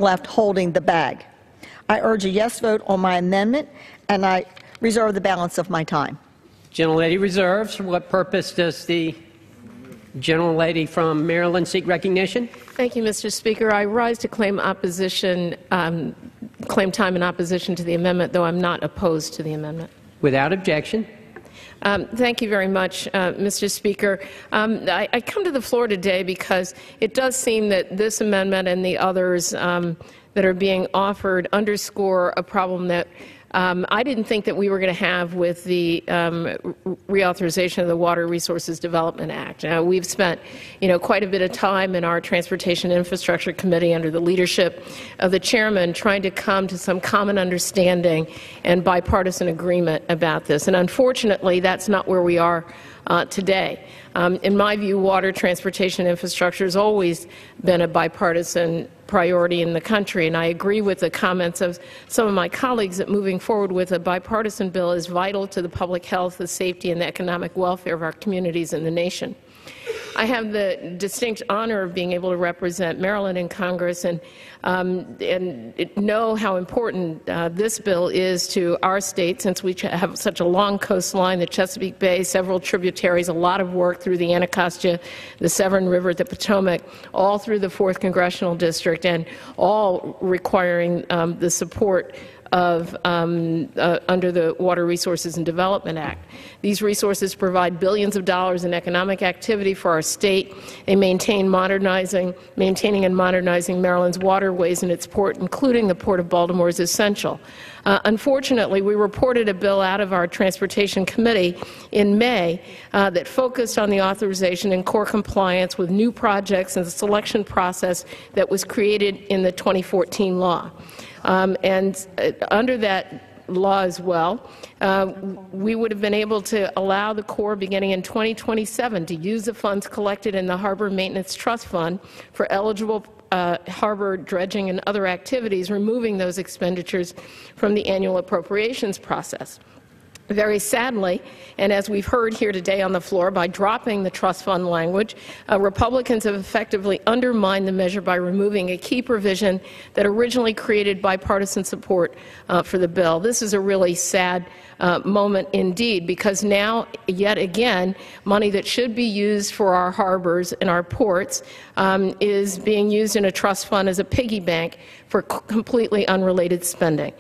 left holding the bag. I urge a yes vote on my amendment, and I reserve the balance of my time. Gentlelady reserves. For what purpose does the gentlelady from Maryland seek recognition? Thank you, Mr. Speaker. I rise to claim opposition, claim time in opposition to the amendment, though I'm not opposed to the amendment. Without objection. Thank you very much, Mr. Speaker. I come to the floor today because it does seem that this amendment and the others that are being offered underscore a problem that I didn't think that we were going to have with the reauthorization of the Water Resources Development Act. We've spent, quite a bit of time in our Transportation Infrastructure Committee under the leadership of the chairman trying to come to some common understanding and bipartisan agreement about this. And unfortunately, that's not where we are today. In my view, water transportation infrastructure has always been a bipartisan priority in the country, and I agree with the comments of some of my colleagues that moving forward with a bipartisan bill is vital to the public health, the safety, and the economic welfare of our communities and the nation. I have the distinct honor of being able to represent Maryland in Congress and know how important this bill is to our state, since we have such a long coastline, the Chesapeake Bay, several tributaries, a lot of work through the Anacostia, the Severn River, the Potomac, all through the 4th Congressional District, and all requiring the support of under the Water Resources and Development Act. These resources provide billions of dollars in economic activity for our state. They maintaining and modernizing Maryland's waterways and its port, including the Port of Baltimore, is essential. Unfortunately, we reported a bill out of our Transportation Committee in May that focused on the authorization and core compliance with new projects and the selection process that was created in the 2014 law. And under that law as well, we would have been able to allow the Corps beginning in 2027 to use the funds collected in the Harbor Maintenance Trust Fund for eligible harbor dredging and other activities, removing those expenditures from the annual appropriations process. Very sadly, and as we've heard here today on the floor, by dropping the trust fund language, Republicans have effectively undermined the measure by removing a key provision that originally created bipartisan support for the bill. This is a really sad moment indeed, because now, yet again, money that should be used for our harbors and our ports is being used in a trust fund as a piggy bank for completely unrelated spending.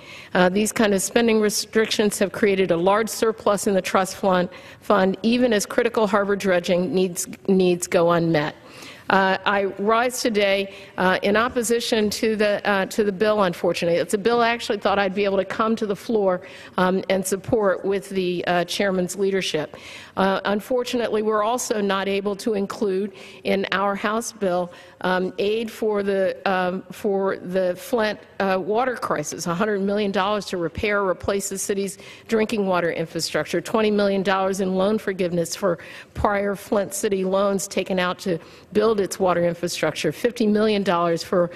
These kind of spending restrictions have created a large surplus in the trust fund, even as critical harbor dredging needs go unmet. I rise today in opposition to the bill, unfortunately. It's a bill I actually thought I'd be able to come to the floor and support with the chairman's leadership. Unfortunately, we're also not able to include in our House bill aid for the Flint water crisis, $100 million to repair or replace the city's drinking water infrastructure, $20 million in loan forgiveness for prior Flint City loans taken out to build its water infrastructure, $50 million for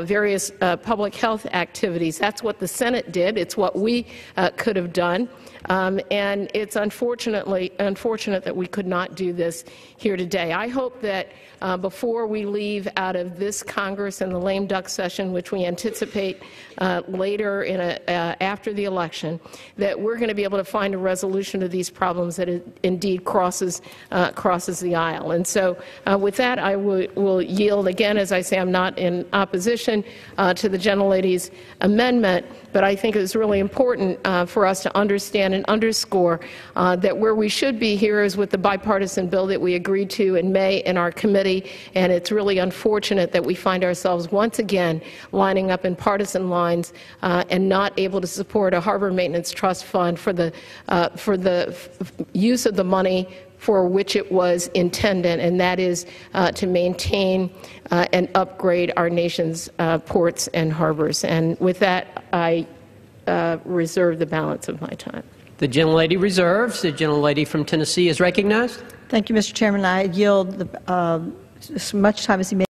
various public health activities. That's what the Senate did. It's what we could have done. And it's unfortunate that we could not do this here today. I hope that before we leave out of this Congress and the lame duck session, which we anticipate later after the election, that we're going to be able to find a resolution to these problems that indeed crosses the aisle. And so with that, I will yield. Again, as I say, I'm not in opposition to the gentlelady's amendment, but I think it's really important for us to understand and underscore that where we should be here is with the bipartisan bill that we agreed to in May in our committee, and it's really unfortunate that we find ourselves once again lining up in partisan lines and not able to support a harbor maintenance trust fund for the use of the money for which it was intended, and that is to maintain and upgrade our nation's ports and harbors. And with that, I reserve the balance of my time. The gentlelady reserves. The gentlelady from Tennessee is recognized. Thank you, Mr. Chairman. I yield as much time as he may.